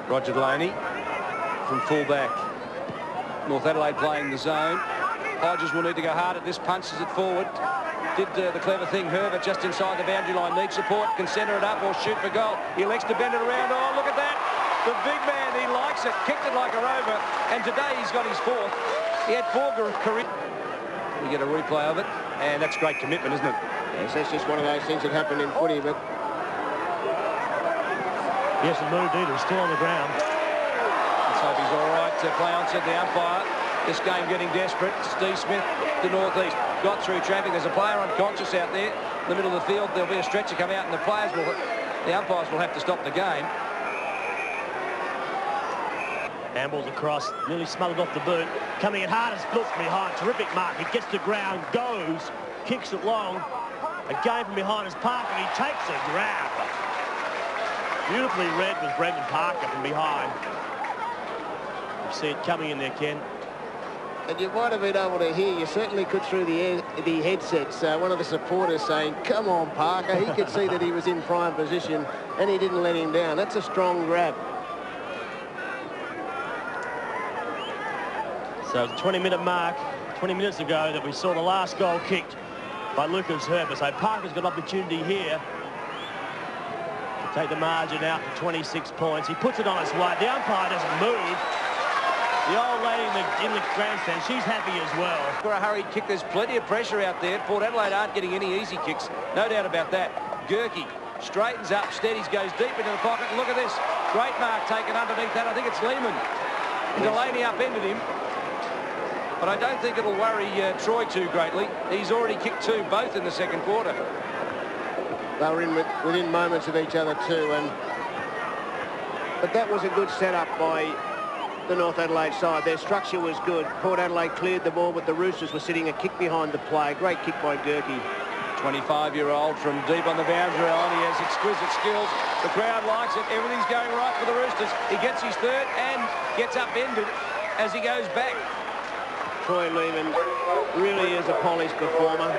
Roger Delaney from full-back. North Adelaide playing the zone. Hodges will need to go hard at this, punches it forward. Did the clever thing, Herbert, just inside the boundary line. Needs support, can centre it up or shoot for goal. He elects to bend it around. Oh, look at that. The big man, he likes it. Kicked it like a rover. And today he's got his 4th. He had 4 career. We get a replay of it. And that's great commitment, isn't it? Yes, that's just one of those things that happen in footy, but... He hasn't moved either. He's still on the ground. Let's hope he's all right. Play on, said the umpire. This game getting desperate. Steve Smith, the northeast, got through traffic. There's a player unconscious out there in the middle of the field. There'll be a stretcher come out, and the umpires will have to stop the game. Handballs across, nearly smothered off the boot. Coming in hard as Phillips from behind. Terrific mark. He gets to ground, goes, kicks it long. Again from behind is Parker. He takes a grab. Beautifully read was Brendan Parker from behind. You see it coming in there, Ken. And you might have been able to hear, you certainly could through the headsets, one of the supporters saying, come on, Parker. He could see that he was in prime position and he didn't let him down. That's a strong grab. So it's a 20-minute mark, 20 minutes ago, that we saw the last goal kicked by Lucas Herbert. So Parker's got an opportunity here to take the margin out to 26 points. He puts it on his way. The umpire doesn't move. The old lady in the grandstand, she's happy as well. For a hurried kick, there's plenty of pressure out there. Port Adelaide aren't getting any easy kicks. No doubt about that. Gerke straightens up, steadies, goes deep into the pocket. And look at this. Great mark taken underneath that. I think it's Lehman. Delaney upended him. But I don't think it'll worry Troy too greatly. He's already kicked 2, both in the second quarter. They were within moments of each other too. But that was a good setup by the North Adelaide side. Their structure was good. Port Adelaide cleared the ball, but the Roosters were sitting a kick behind the play. Great kick by Gerke. 25-year-old from deep on the boundary line. He has exquisite skills. The crowd likes it. Everything's going right for the Roosters. He gets his 3rd and gets upended as he goes back. Troy Lehman really is a polished performer.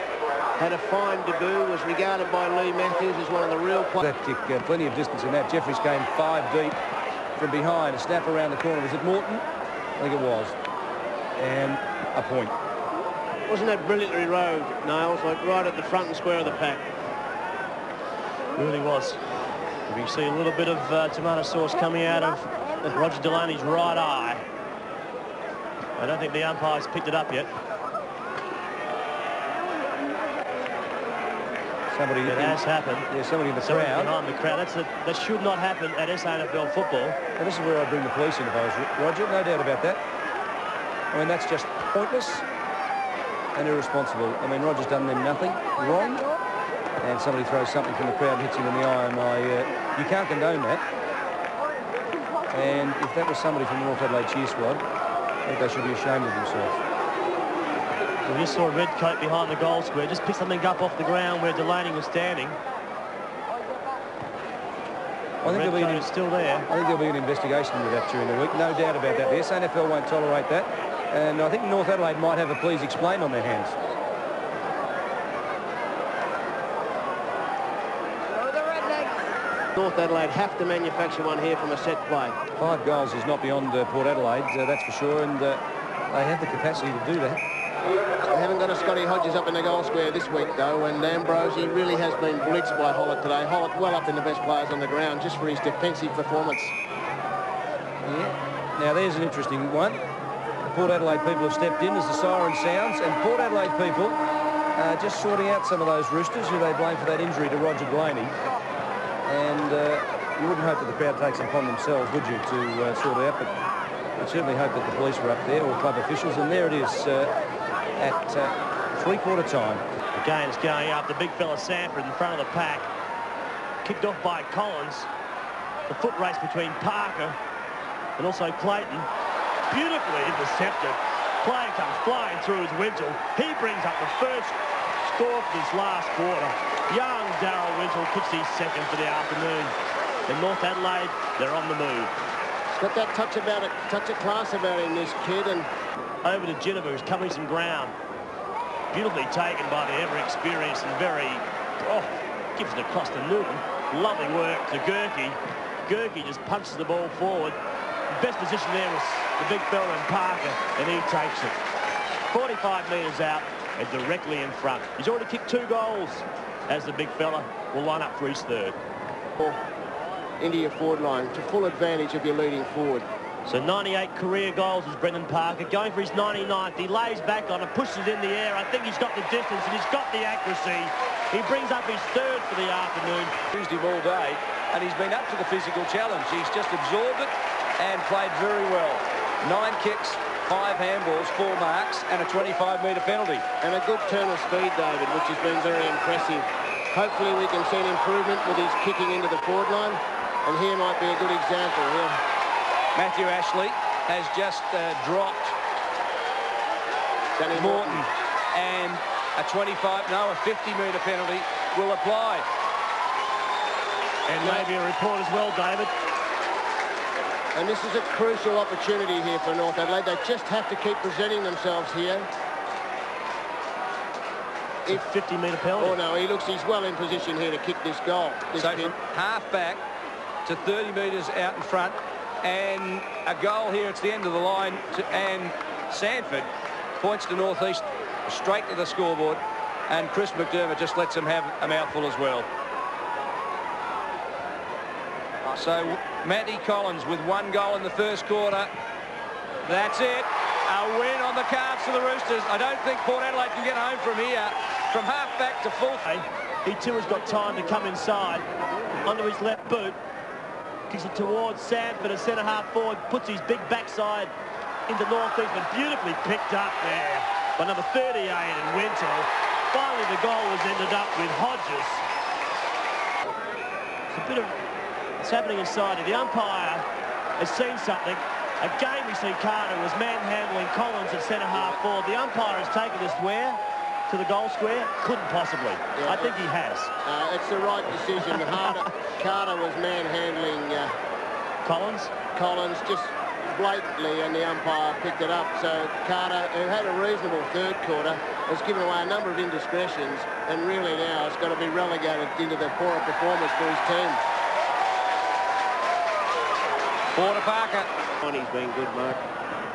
Had a fine debut, was regarded by Lee Matthews as one of the real players. That kick, plenty of distance in that. Jeffries came 5 deep from behind. A snap around the corner. Was it Morton? I think it was. And a point. Wasn't that brilliantly rowed, Nails? Like right at the front and square of the pack. Really was. You can see a little bit of tomato sauce coming out of Roger Delaney's right eye. I don't think the umpire's picked it up yet. Somebody it has happened. Yeah, somebody in the crowd. Behind the crowd. That should not happen at SANFL football. And this is where I bring the police in if I was Roger. No doubt about that. I mean, that's just pointless and irresponsible. I mean, Roger's done them nothing wrong. And somebody throws something from the crowd and hits him in the eye. And you can't condone that. And if that was somebody from the North Adelaide cheer squad, I think they should be ashamed of themselves. We just saw a red coat behind the goal square. Just picked something up off the ground where Delaney was standing. I think still there. I think there'll be an investigation into that during the week. No doubt about that. The SANFL won't tolerate that. And I think North Adelaide might have a please explain on their hands. North Adelaide have to manufacture one here from a set play. 5 goals is not beyond Port Adelaide, that's for sure. And they have the capacity to do that. They haven't got a Scotty Hodges up in the goal square this week, though, and Ambrosi really has been blitzed by Hollett today. Hollett well up in the best players on the ground just for his defensive performance. Yeah. Now, there's an interesting one. The Port Adelaide people have stepped in as the siren sounds, and Port Adelaide people are just sorting out some of those Roosters who they blame for that injury to Roger Delaney. And you wouldn't hope that the crowd takes it upon themselves, would you, to sort it out? But you'd certainly hope that the police were up there, or club officials, and there it is at 3/4 time. Again, it's going up. The big fella Sanford in front of the pack. Kicked off by Collins. The foot race between Parker and also Clayton. Beautifully intercepted. Play comes flying through his Wintle. He brings up the first score for this last quarter. Young Darryl Wintle kicks his second for the afternoon. In North Adelaide, they're on the move. He's got that touch about it, touch of class about him, this kid. And over to Ginnivan, who's covering some ground. Beautifully taken by the ever-experienced and very, gives it across to Newton. Lovely work to Gerke. Gerke just punches the ball forward. The best position there was the big fella in Parker, and he takes it. 45 metres out and directly in front. He's already kicked 2 goals as the big fella will line up for his third. Into your forward line to full advantage of your leading forward. So 98 career goals is Brendan Parker, going for his 99th. He lays back on it, pushes it in the air. I think he's got the distance and he's got the accuracy. He brings up his third for the afternoon. Used him all day, and he's been up to the physical challenge. He's just absorbed it and played very well. 9 kicks, 5 handballs, 4 marks, and a 25-metre penalty. And a good turn of speed, David, which has been very impressive. Hopefully we can see an improvement with his kicking into the forward line, and here might be a good example here. Matthew Ashley has just dropped Danny Morton, and a 50-metre penalty will apply. And maybe a report as well, David. And this is a crucial opportunity here for North Adelaide. They just have to keep presenting themselves here. It's a 50-metre penalty. Oh no, he's well in position here to kick this goal. So from half back to 30 metres out in front, and a goal here. It's the end of the line, and Sanford points to North East straight to the scoreboard, and Chris McDermott just lets him have a mouthful as well. So Matty Collins with 1 goal in the first quarter. That's it. A win on the cards for the Roosters. I don't think Port Adelaide can get home from here. From half back to full. He too has got time to come inside onto his left boot. Kicks it towards Sanford, a centre-half forward, puts his big backside into North East, but beautifully picked up there by number 38 in Wintle. Finally, the goal has ended up with Hodges. It's a bit of what's happening inside here. The umpire has seen something. Again, we see Carter was manhandling Collins at centre-half forward. The umpire has taken this where? To the goal square? Couldn't possibly. Yeah, I think he has. It's the right decision. Carter was manhandling Collins just blatantly, and the umpire picked it up. So Carter, who had a reasonable third quarter, has given away a number of indiscretions, and really now it's got to be relegated into the poorer performance for his team. Porter Parker. He's been good, Mark.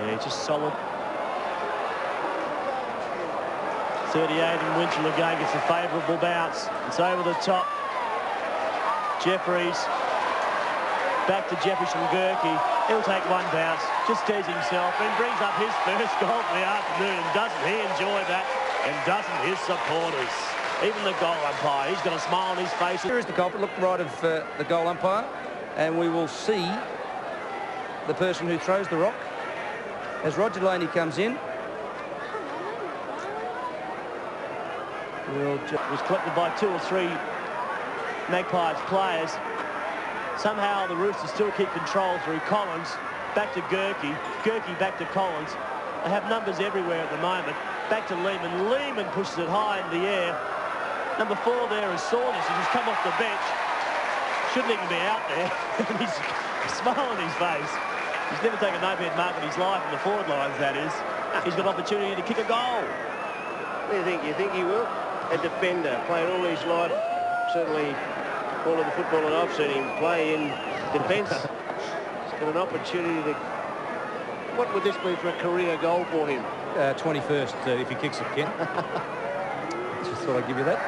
Yeah, just solid. 38 and Winchell again gets a favourable bounce. It's over the top. Jeffries. Back to Jeffries from Gerke. He'll take 1 bounce. Just steadies himself and brings up his first goal for the afternoon. And doesn't he enjoy that? And doesn't his supporters? Even the goal umpire, he's got a smile on his face. Here is the culprit. Look right of the goal umpire, and we will see the person who throws the rock as Roger Laney comes in. It was collected by 2 or 3 Magpies players. Somehow the Roosters still keep control through Collins. Back to Gerke. Gerke back to Collins. They have numbers everywhere at the moment. Back to Lehman. Lehman pushes it high in the air. Number 4 there is Saunders, who's just come off the bench. Shouldn't even be out there. He's smile on his face. He's never taken an overhead mark in his life, in the forward lines, that is. He's got an opportunity to kick a goal. What do you think? You think he will? A defender, played all his life, certainly all of the football that I've seen him play in defence. He's got an opportunity to... What would this be for a career goal for him? 21st, if he kicks it, Ken. Just thought I'd give you that.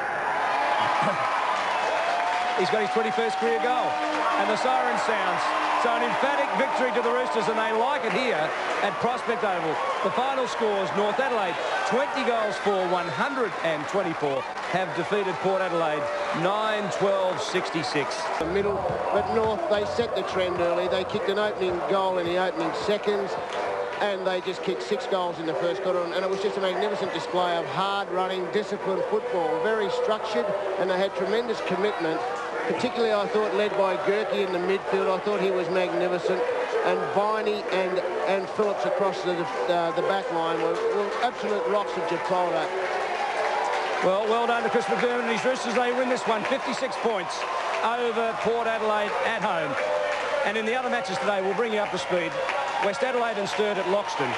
He's got his 21st career goal. And the siren sounds. So an emphatic victory to the Roosters, and they like it here at Prospect Oval. The final scores: North Adelaide 20 goals for 124 have defeated Port Adelaide 9-12-66. The middle, but North, they set the trend early. They kicked an opening goal in the opening seconds, and they just kicked 6 goals in the first quarter, and it was just a magnificent display of hard-running, disciplined football, very structured, and they had tremendous commitment. Particularly, I thought, led by Gerke in the midfield. I thought he was magnificent. And Viney and Phillips across the back line were absolute rocks of Gibraltar. Well done to Chris McDermott and his Roosters. They win this one, 56 points over Port Adelaide at home. And in the other matches today, we'll bring you up to speed. West Adelaide and Sturt at Loxton.